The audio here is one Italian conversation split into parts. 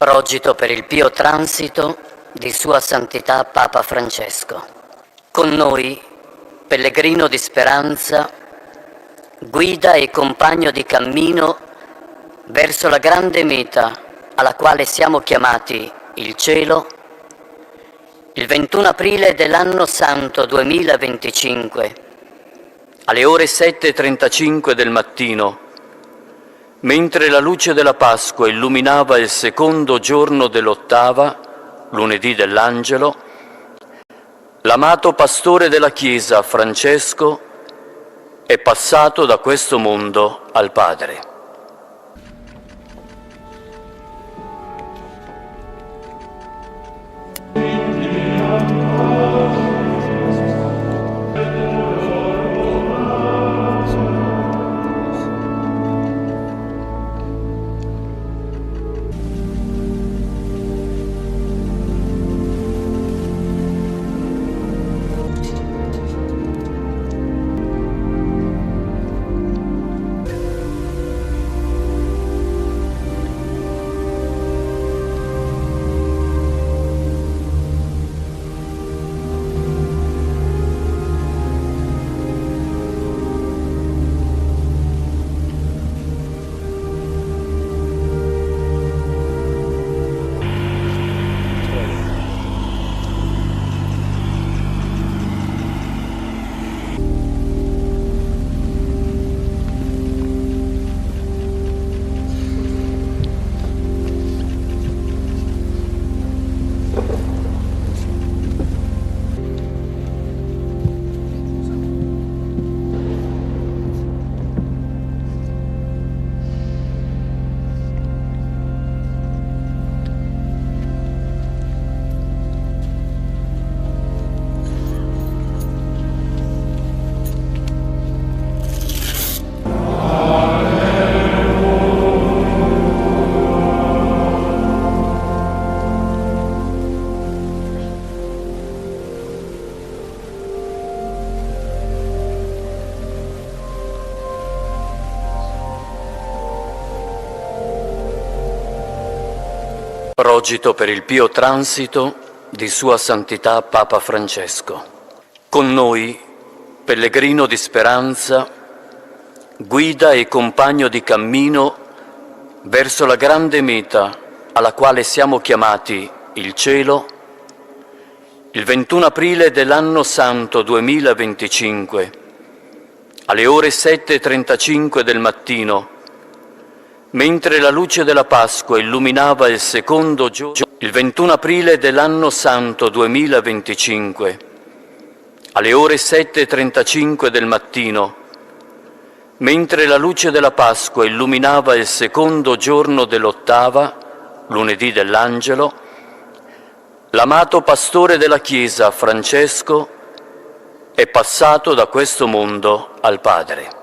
Rogito per il pio transito di Sua Santità Papa Francesco. Con noi, pellegrino di speranza, guida e compagno di cammino verso la grande meta alla quale siamo chiamati, il cielo, il 21 aprile dell'anno santo 2025, alle ore 7:35 del mattino, mentre la luce della Pasqua illuminava il secondo giorno dell'ottava, lunedì dell'Angelo, l'amato pastore della Chiesa, Francesco, è passato da questo mondo al Padre. Rogito per il pio transito di Sua Santità Papa Francesco. Con noi, pellegrino di speranza, guida e compagno di cammino verso la grande meta alla quale siamo chiamati, il cielo, il 21 aprile dell'anno santo 2025, alle ore 7:35 del mattino, mentre la luce della Pasqua illuminava il secondo giorno, il 21 aprile dell'anno santo 2025, alle ore 7:35 del mattino, mentre la luce della Pasqua illuminava il secondo giorno dell'ottava, lunedì dell'Angelo, l'amato pastore della Chiesa, Francesco, è passato da questo mondo al Padre.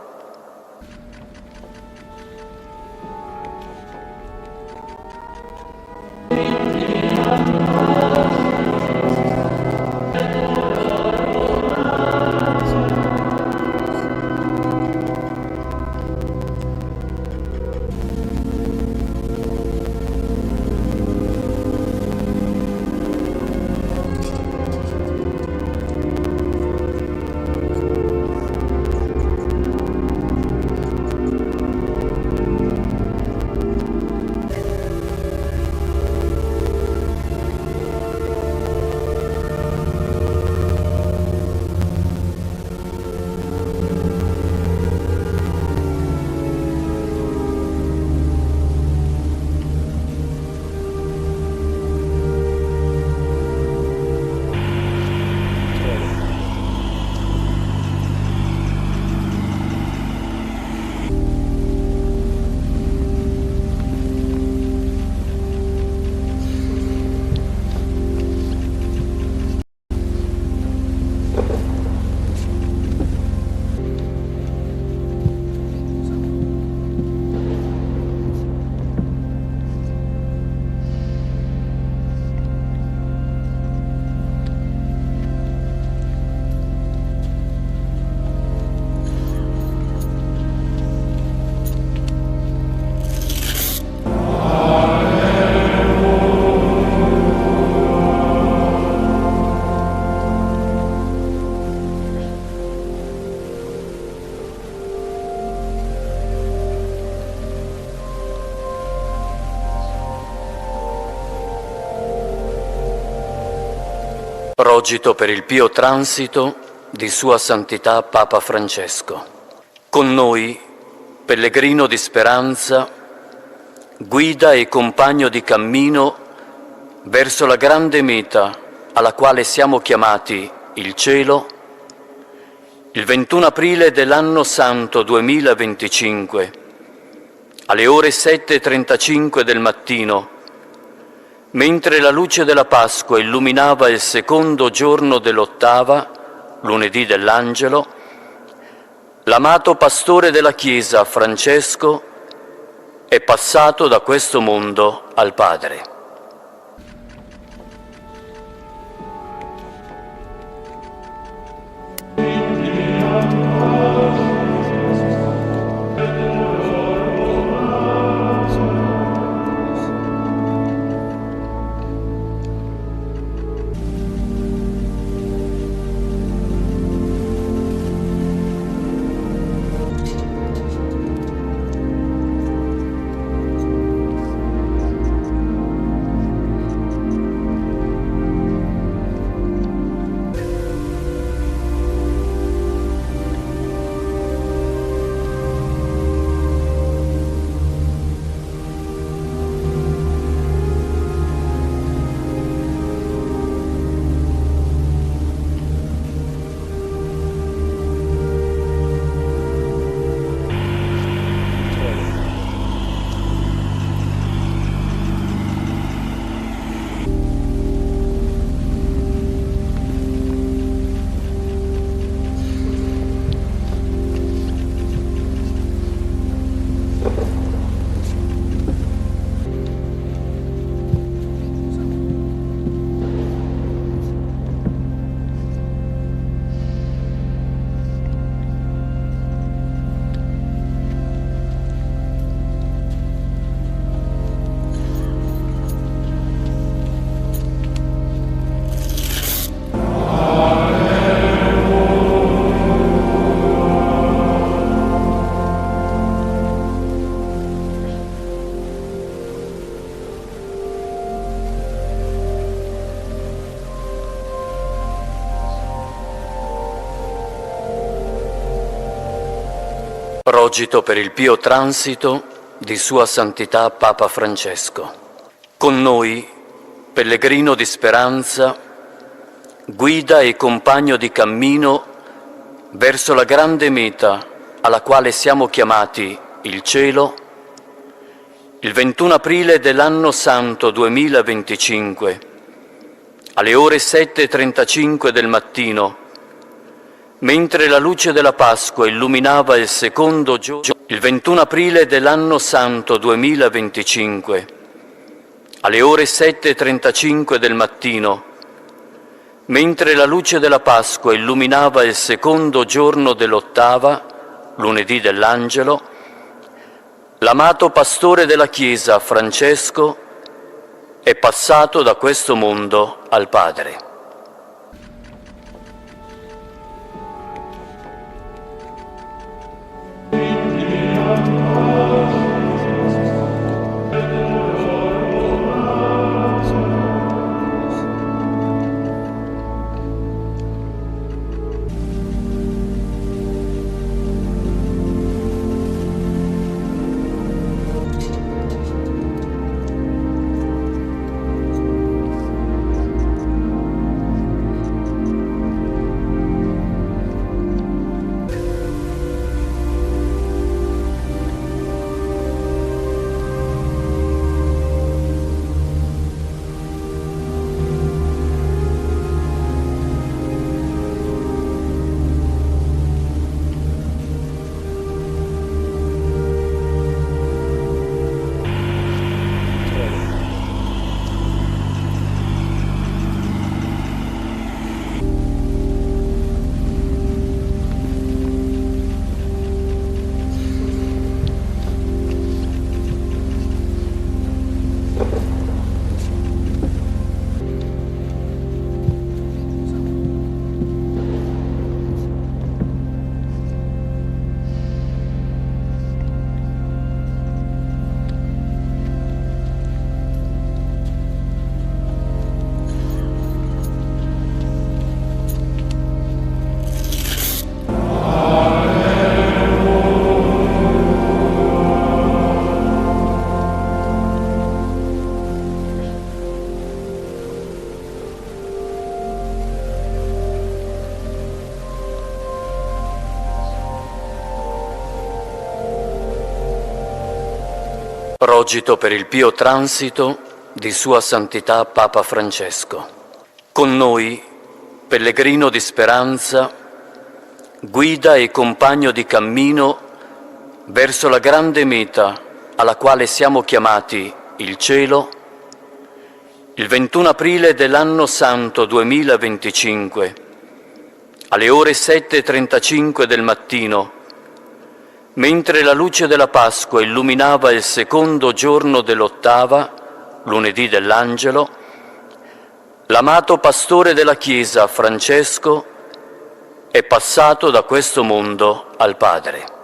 Rogito per il pio transito di Sua Santità Papa Francesco. Con noi, pellegrino di speranza, guida e compagno di cammino verso la grande meta alla quale siamo chiamati, il cielo, il 21 aprile dell'anno santo 2025, alle ore 7:35 del mattino, mentre la luce della Pasqua illuminava il secondo giorno dell'ottava, lunedì dell'Angelo, l'amato pastore della Chiesa, Francesco, è passato da questo mondo al Padre. Rogito per il pio transito di Sua Santità Papa Francesco. Con noi, pellegrino di speranza, guida e compagno di cammino verso la grande meta alla quale siamo chiamati, il cielo, il 21 aprile dell'anno santo 2025, alle ore 7:35 del mattino, mentre la luce della Pasqua illuminava il secondo giorno, il 21 aprile dell'anno santo 2025, alle ore 7:35 del mattino, mentre la luce della Pasqua illuminava il secondo giorno dell'ottava, lunedì dell'Angelo, l'amato pastore della Chiesa, Francesco, è passato da questo mondo al Padre. Progito per il pio transito di Sua Santità Papa Francesco. Con noi, pellegrino di speranza, guida e compagno di cammino verso la grande meta alla quale siamo chiamati, il cielo, il 21 aprile dell'anno santo 2025, alle ore 7:35 del mattino, mentre la luce della Pasqua illuminava il secondo giorno dell'ottava, lunedì dell'Angelo, l'amato pastore della Chiesa, Francesco, è passato da questo mondo al Padre.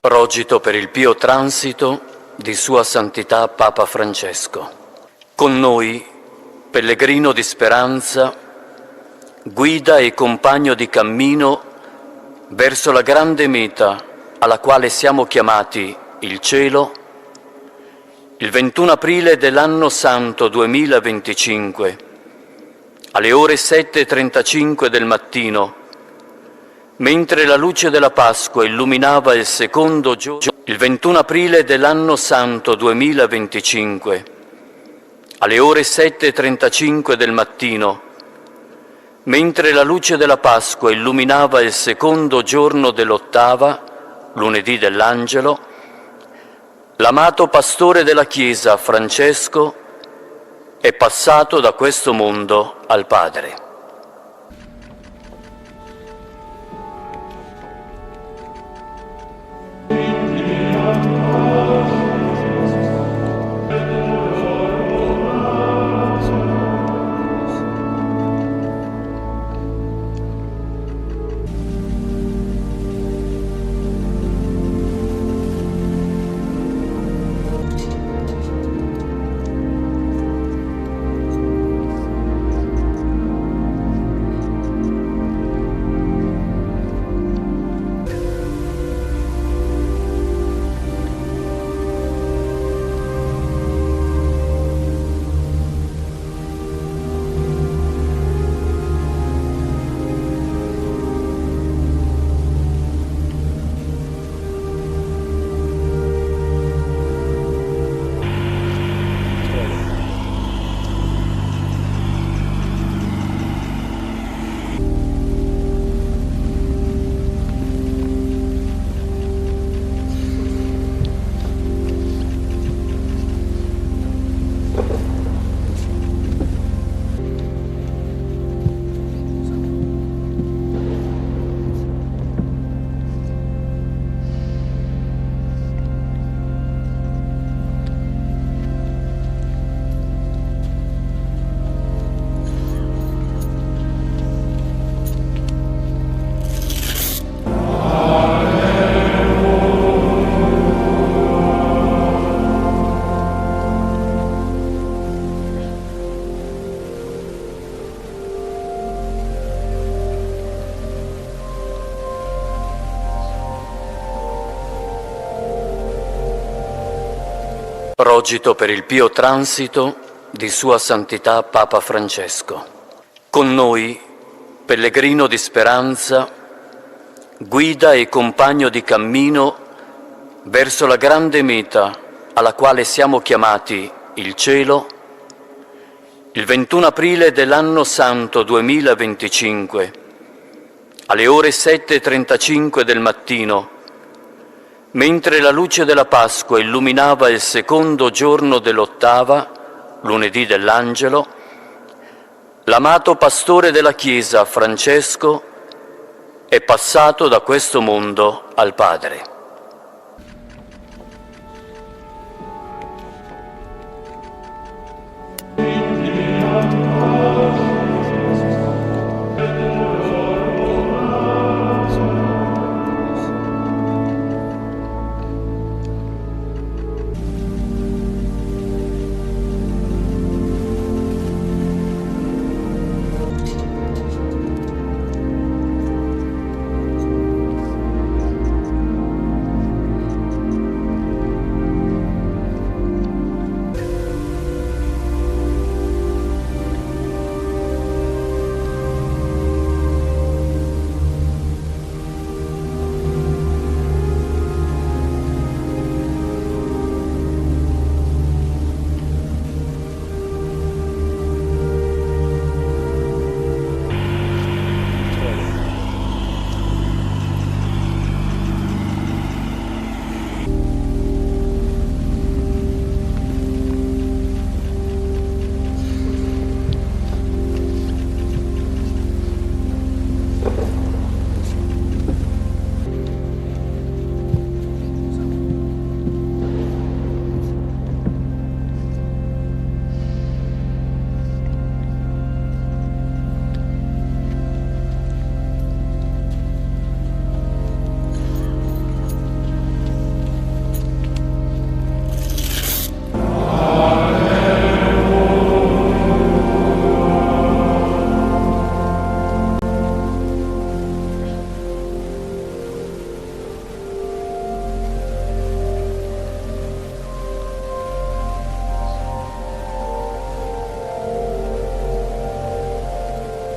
Progito per il pio transito di Sua Santità Papa Francesco. Con noi, pellegrino di speranza, guida e compagno di cammino verso la grande meta alla quale siamo chiamati, il cielo, il 21 aprile dell'anno santo 2025, alle ore 7:35 del mattino, mentre la luce della Pasqua illuminava il secondo giorno, il 21 aprile dell'anno santo 2025, alle ore 7:35 del mattino, mentre la luce della Pasqua illuminava il secondo giorno dell'ottava, lunedì dell'Angelo, l'amato pastore della Chiesa, Francesco, è passato da questo mondo al Padre. Rogito per il pio transito di Sua Santità Papa Francesco. Con noi, pellegrino di speranza, guida e compagno di cammino verso la grande meta alla quale siamo chiamati, il cielo, il 21 aprile dell'anno santo 2025, alle ore 7:35 del mattino, mentre la luce della Pasqua illuminava il secondo giorno dell'ottava, lunedì dell'Angelo, l'amato pastore della Chiesa, Francesco, è passato da questo mondo al Padre.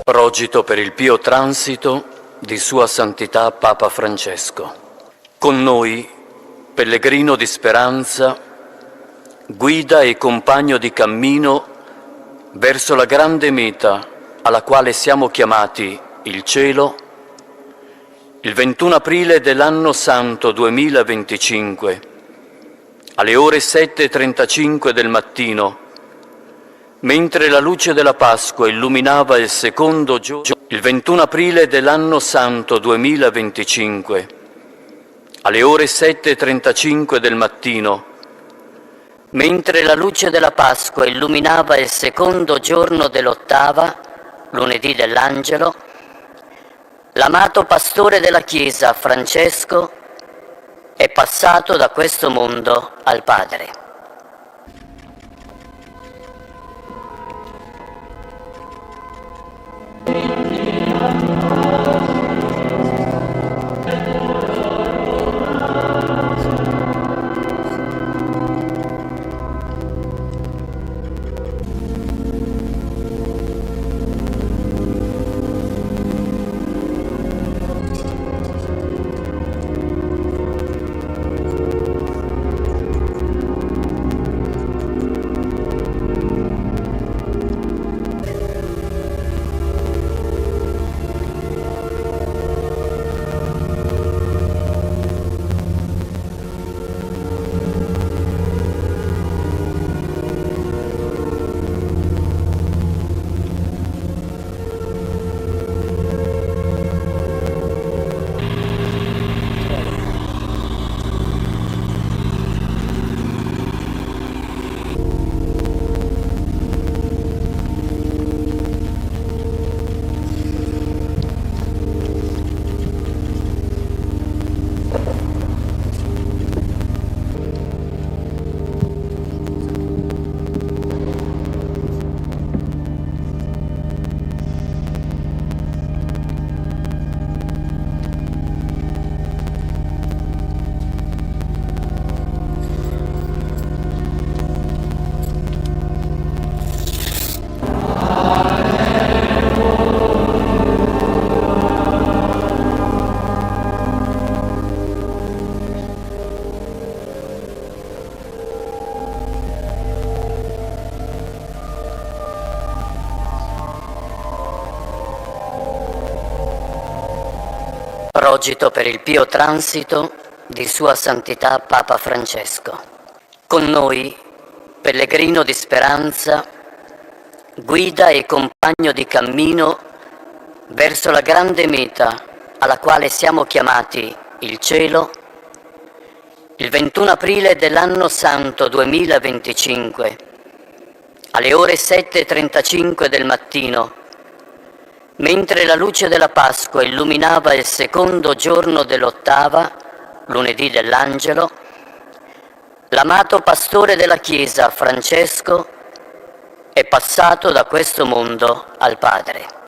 Rogito per il pio transito di Sua Santità Papa Francesco. Con noi, pellegrino di speranza, guida e compagno di cammino verso la grande meta alla quale siamo chiamati, il cielo, il 21 aprile dell'anno santo 2025, alle ore 7:35 del mattino, mentre la luce della Pasqua illuminava il secondo giorno, il 21 aprile dell'anno santo 2025, alle ore 7:35 del mattino, mentre la luce della Pasqua illuminava il secondo giorno dell'ottava, lunedì dell'Angelo, l'amato pastore della Chiesa, Francesco, è passato da questo mondo al Padre. Rogito per il pio transito di Sua Santità Papa Francesco. Con noi, pellegrino di speranza, guida e compagno di cammino verso la grande meta alla quale siamo chiamati, il cielo, il 21 aprile dell'anno santo 2025, alle ore 7:35 del mattino, mentre la luce della Pasqua illuminava il secondo giorno dell'ottava, lunedì dell'Angelo, l'amato pastore della Chiesa, Francesco, è passato da questo mondo al Padre.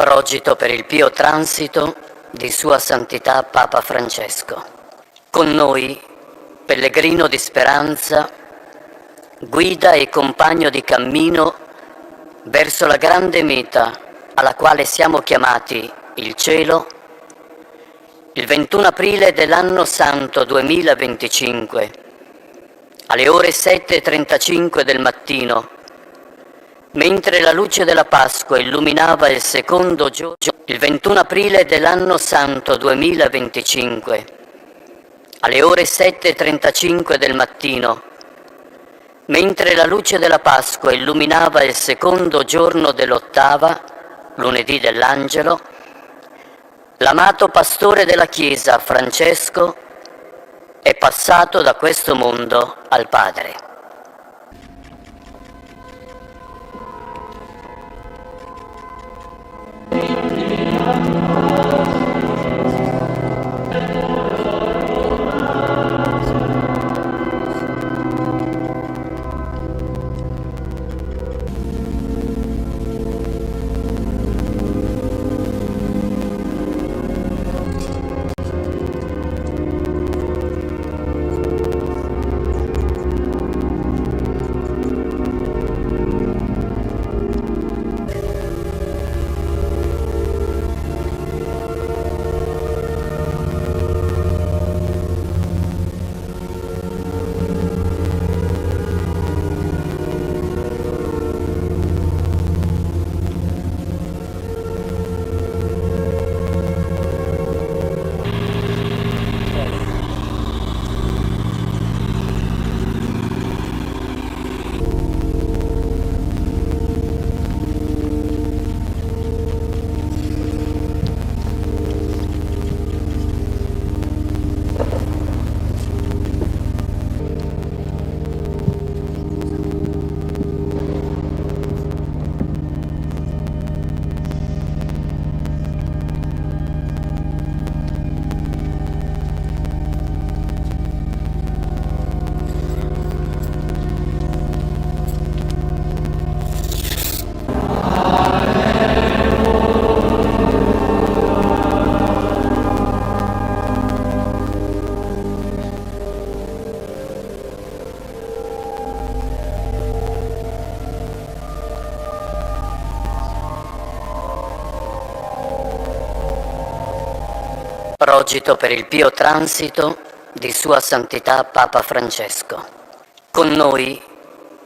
Rogito per il pio transito di Sua Santità Papa Francesco. Con noi, pellegrino di speranza, guida e compagno di cammino verso la grande meta alla quale siamo chiamati, il cielo, il 21 aprile dell'anno santo 2025, alle ore 7:35 del mattino, mentre la luce della Pasqua illuminava il secondo giorno, il 21 aprile dell'anno santo 2025, alle ore 7:35 del mattino, mentre la luce della Pasqua illuminava il secondo giorno dell'ottava, lunedì dell'Angelo, l'amato pastore della Chiesa, Francesco, è passato da questo mondo al Padre. Rogito per il pio transito di Sua Santità Papa Francesco. Con noi,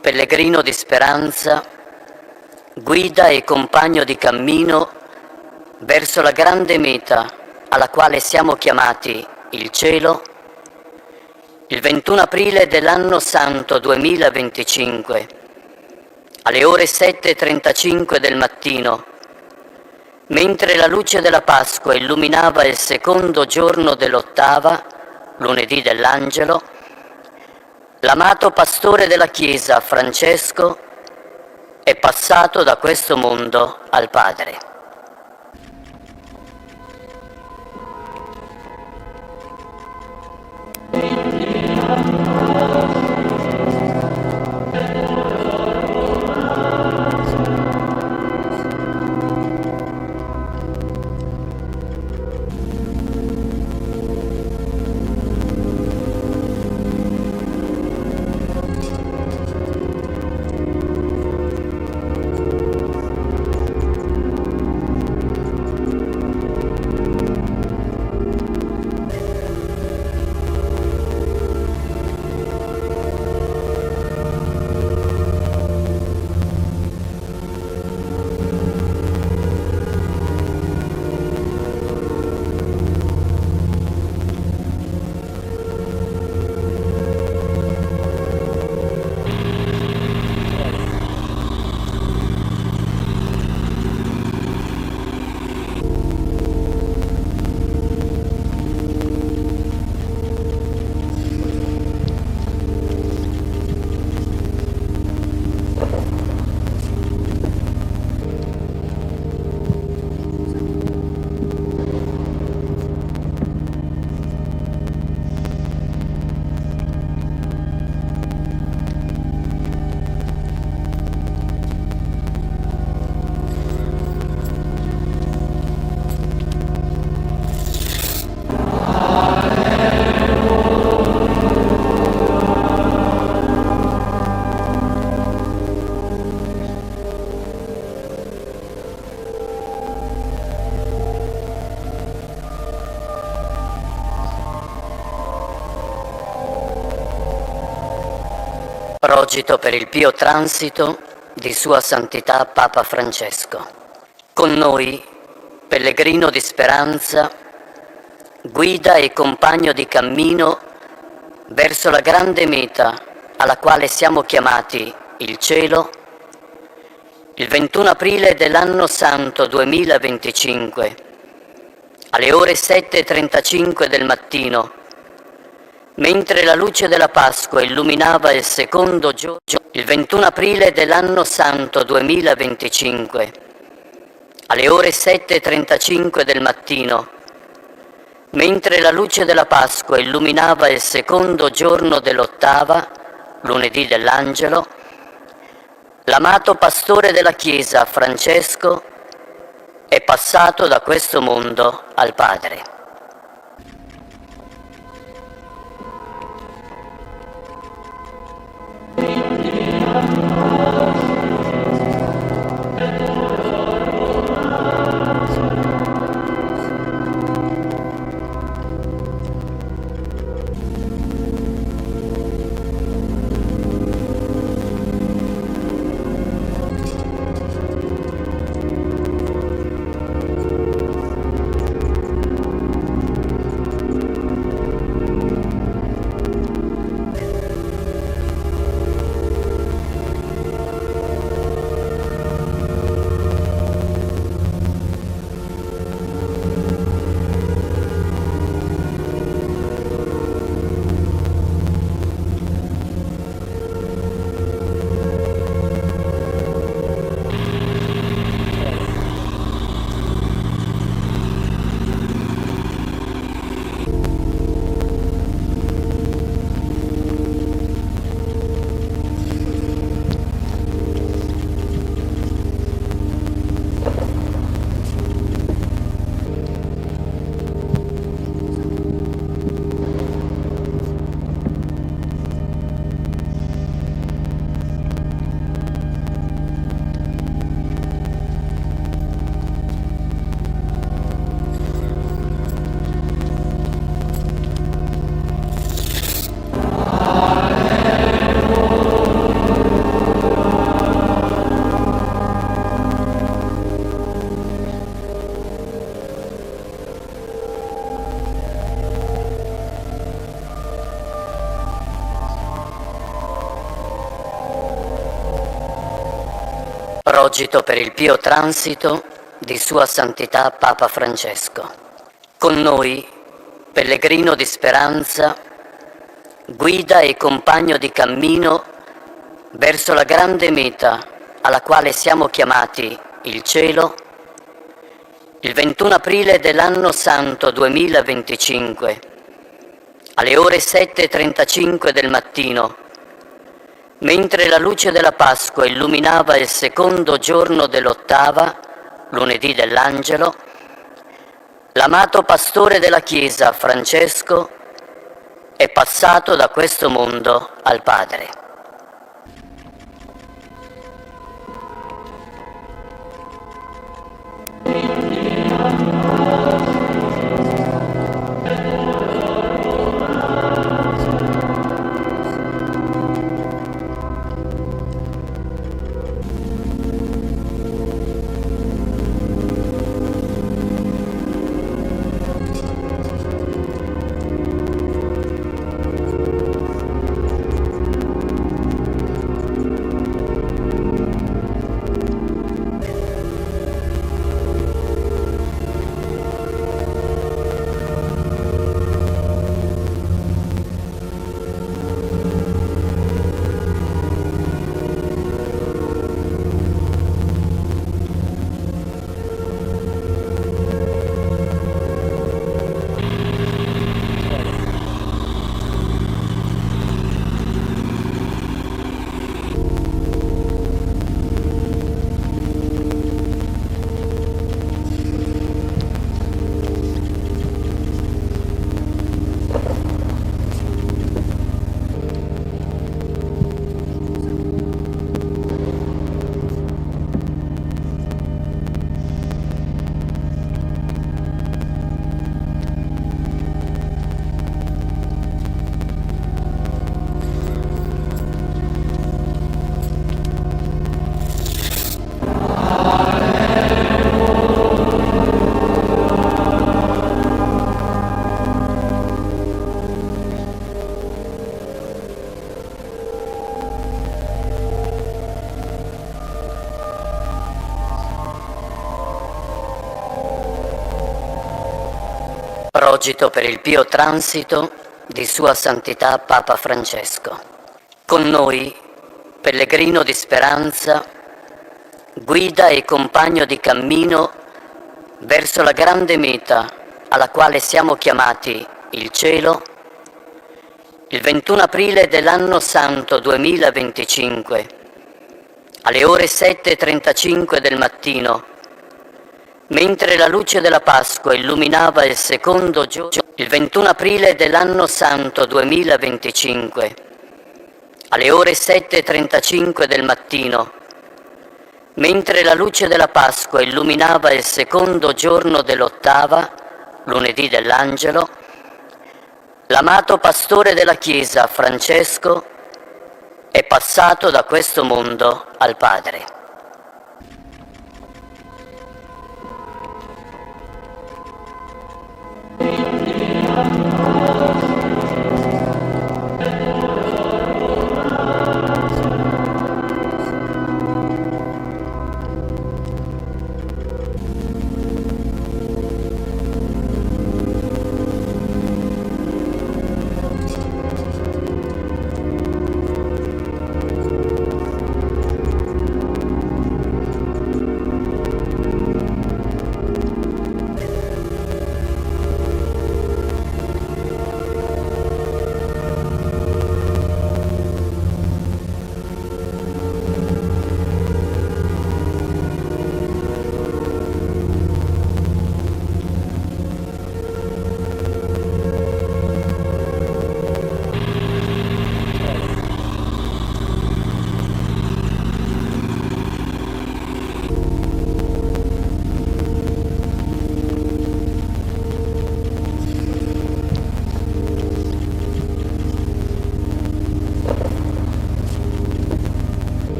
pellegrino di speranza, guida e compagno di cammino verso la grande meta alla quale siamo chiamati, il cielo, il 21 aprile dell'anno santo 2025, alle ore 7:35 del mattino, mentre la luce della Pasqua illuminava il secondo giorno dell'ottava, lunedì dell'Angelo, l'amato pastore della Chiesa, Francesco, è passato da questo mondo al Padre. Rogito per il pio transito di Sua Santità Papa Francesco. Con noi, pellegrino di speranza, guida e compagno di cammino verso la grande meta alla quale siamo chiamati, il cielo, il 21 aprile dell'anno santo 2025, alle ore 7:35 del mattino, mentre la luce della Pasqua illuminava il secondo giorno, il 21 aprile dell'anno santo 2025, alle ore 7:35 del mattino, mentre la luce della Pasqua illuminava il secondo giorno dell'ottava, lunedì dell'Angelo, l'amato pastore della Chiesa, Francesco, è passato da questo mondo al Padre. Progito per il pio transito di Sua Santità Papa Francesco. Con noi, pellegrino di speranza, guida e compagno di cammino verso la grande meta alla quale siamo chiamati, il cielo, il 21 aprile dell'anno santo 2025, alle ore 7:35 del mattino, mentre la luce della Pasqua illuminava il secondo giorno dell'ottava, lunedì dell'Angelo, l'amato pastore della Chiesa, Francesco, è passato da questo mondo al Padre. Progito per il pio transito di Sua Santità Papa Francesco. Con noi, pellegrino di speranza, guida e compagno di cammino verso la grande meta alla quale siamo chiamati, il cielo, il 21 aprile dell'anno santo 2025, alle ore 7:35 del mattino, mentre la luce della Pasqua illuminava il secondo giorno, il 21 aprile dell'anno santo 2025, alle ore 7:35 del mattino, mentre la luce della Pasqua illuminava il secondo giorno dell'ottava, lunedì dell'Angelo, l'amato pastore della Chiesa, Francesco, è passato da questo mondo al Padre.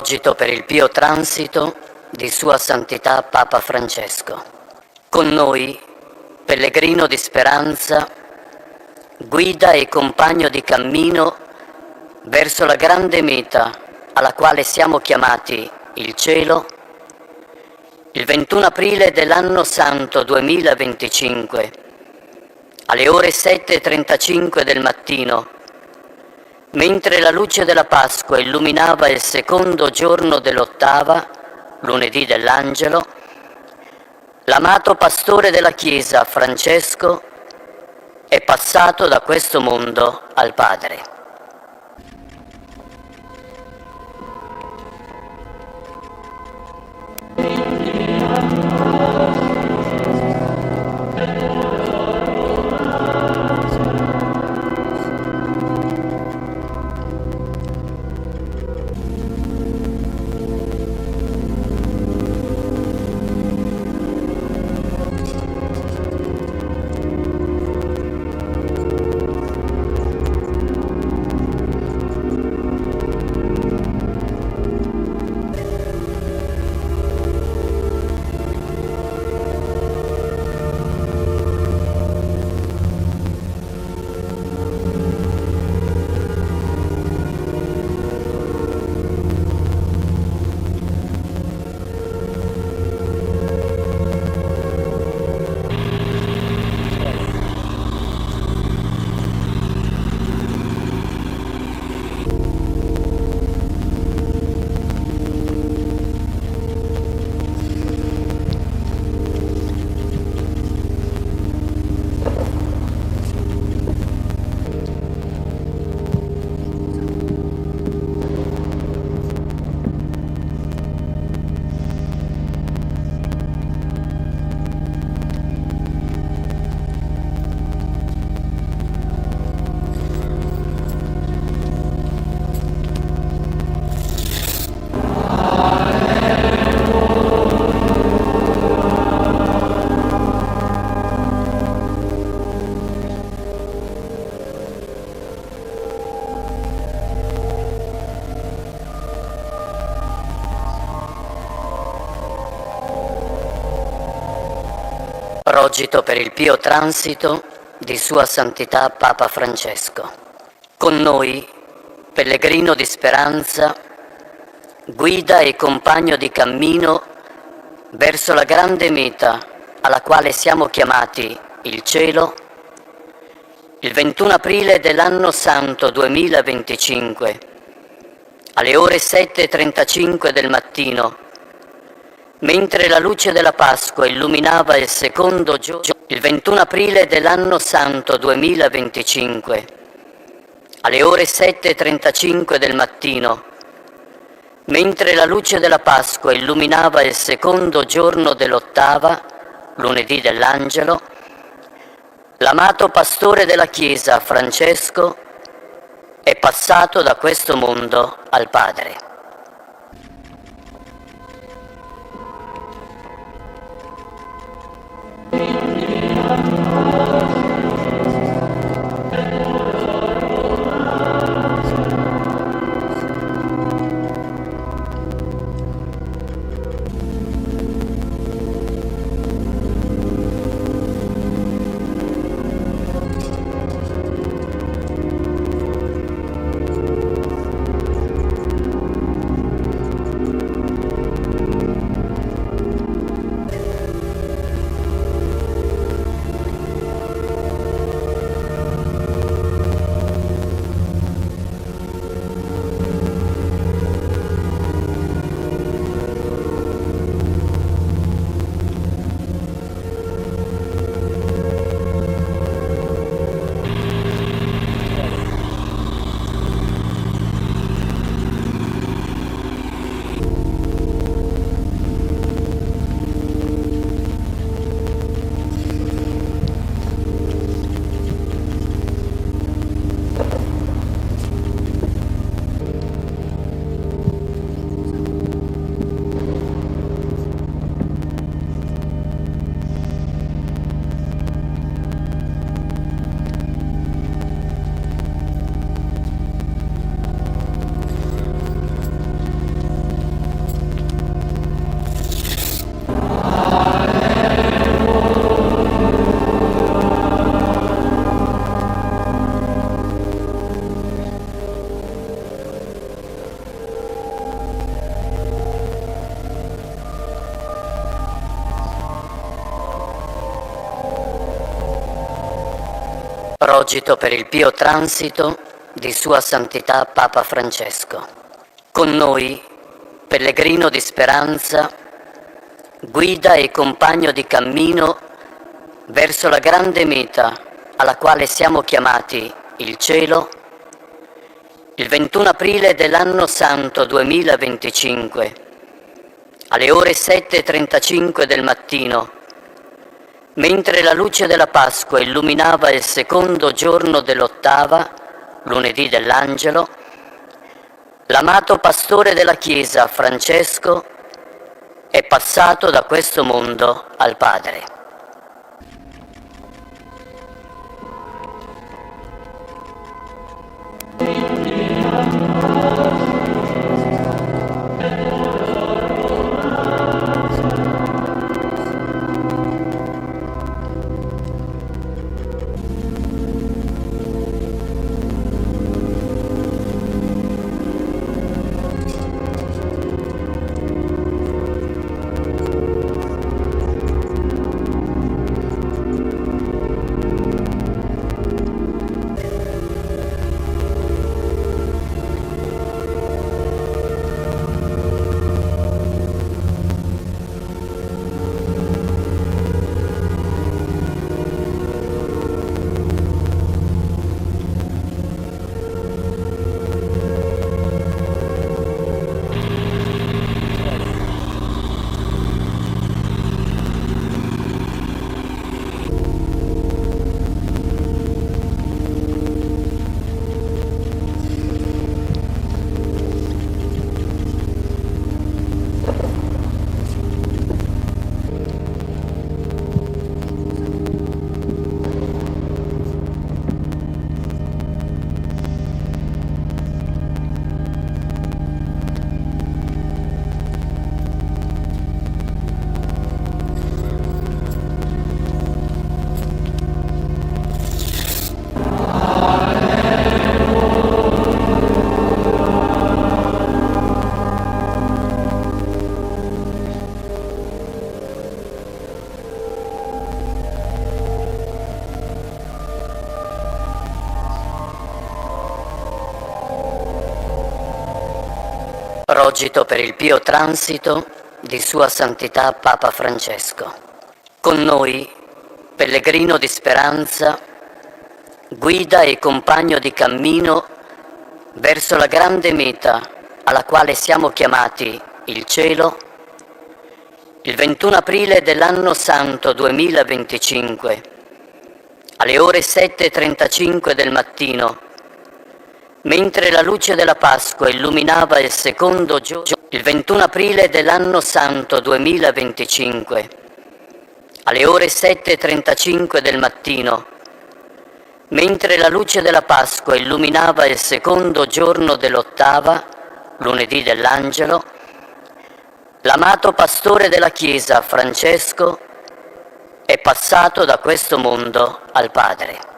Rogito per il pio transito di Sua Santità Papa Francesco. Con noi, pellegrino di speranza, guida e compagno di cammino verso la grande meta alla quale siamo chiamati, il cielo, il 21 aprile dell'anno santo 2025, alle ore 7:35 del mattino, mentre la luce della Pasqua illuminava il secondo giorno dell'ottava, lunedì dell'Angelo, l'amato pastore della Chiesa, Francesco, è passato da questo mondo al Padre. Rogito per il pio transito di Sua Santità Papa Francesco. Con noi, pellegrino di speranza, guida e compagno di cammino verso la grande meta alla quale siamo chiamati, il cielo, il 21 aprile dell'anno santo 2025, alle ore 7:35 del mattino, mentre la luce della Pasqua illuminava il secondo giorno, il 21 aprile dell'anno santo 2025, alle ore 7:35 del mattino, mentre la luce della Pasqua illuminava il secondo giorno dell'ottava, lunedì dell'Angelo, l'amato pastore della Chiesa, Francesco, è passato da questo mondo al Padre. Rogito per il pio transito di Sua Santità Papa Francesco. Con noi, pellegrino di speranza, guida e compagno di cammino verso la grande meta alla quale siamo chiamati, il cielo, il 21 aprile dell'anno santo 2025, alle ore 7:35 del mattino, mentre la luce della Pasqua illuminava il secondo giorno dell'ottava, lunedì dell'Angelo, l'amato pastore della Chiesa, Francesco, è passato da questo mondo al Padre. Rogito per il pio transito di Sua Santità Papa Francesco. Con noi, pellegrino di speranza, guida e compagno di cammino verso la grande meta alla quale siamo chiamati, il cielo, il 21 aprile dell'anno santo 2025, alle ore 7:35 del mattino, mentre la luce della Pasqua illuminava il secondo giorno, il 21 aprile dell'anno santo 2025, alle ore 7:35 del mattino, mentre la luce della Pasqua illuminava il secondo giorno dell'ottava, lunedì dell'Angelo, l'amato pastore della Chiesa, Francesco, è passato da questo mondo al Padre.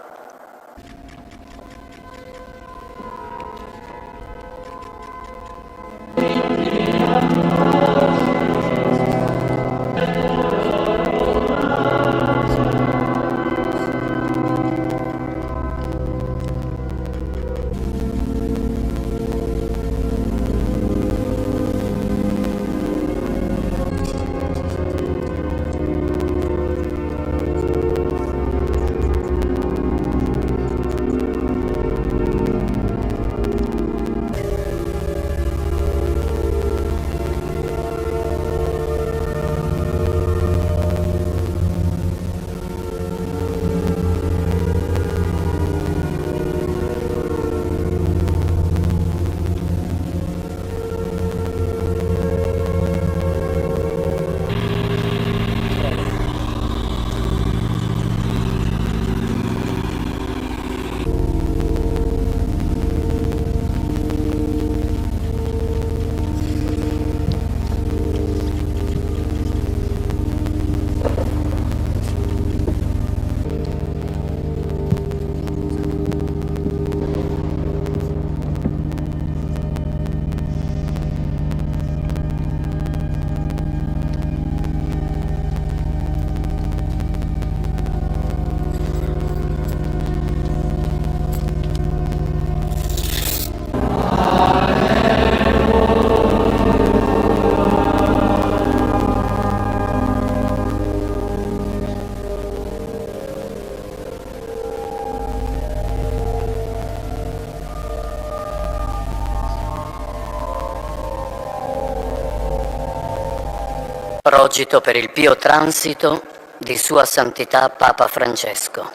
Rogito per il pio transito di Sua Santità Papa Francesco.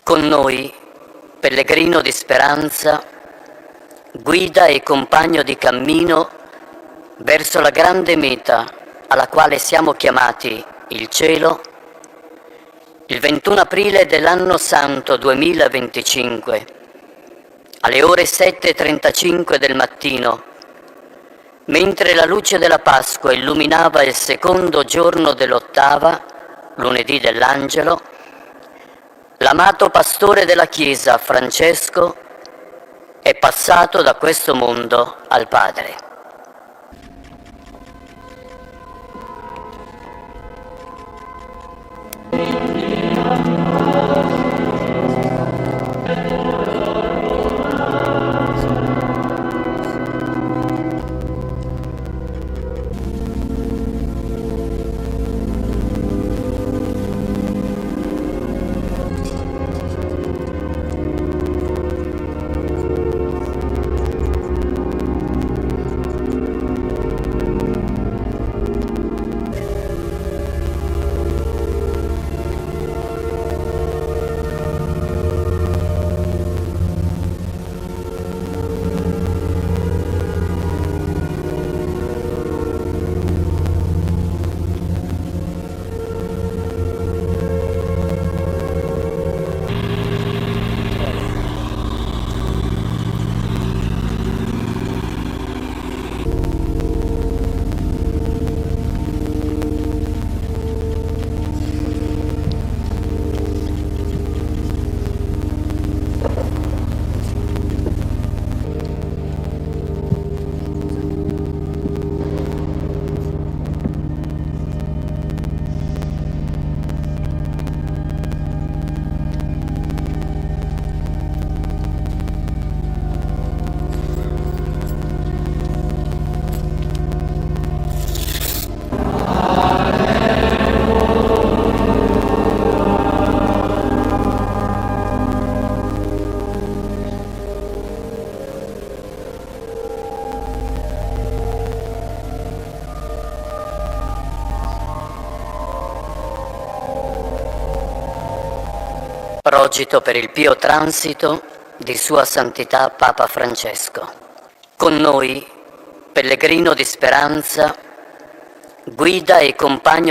Con noi, pellegrino di speranza, guida e compagno di cammino verso la grande meta alla quale siamo chiamati, il cielo, il 21 aprile dell'anno santo 2025, alle ore 7:35 del mattino, mentre la luce della Pasqua illuminava il secondo giorno dell'ottava, lunedì dell'Angelo, l'amato pastore della Chiesa, Francesco, è passato da questo mondo al Padre. Rogito per il pio transito di Sua Santità Papa Francesco. Con noi, pellegrino di speranza, guida e compagno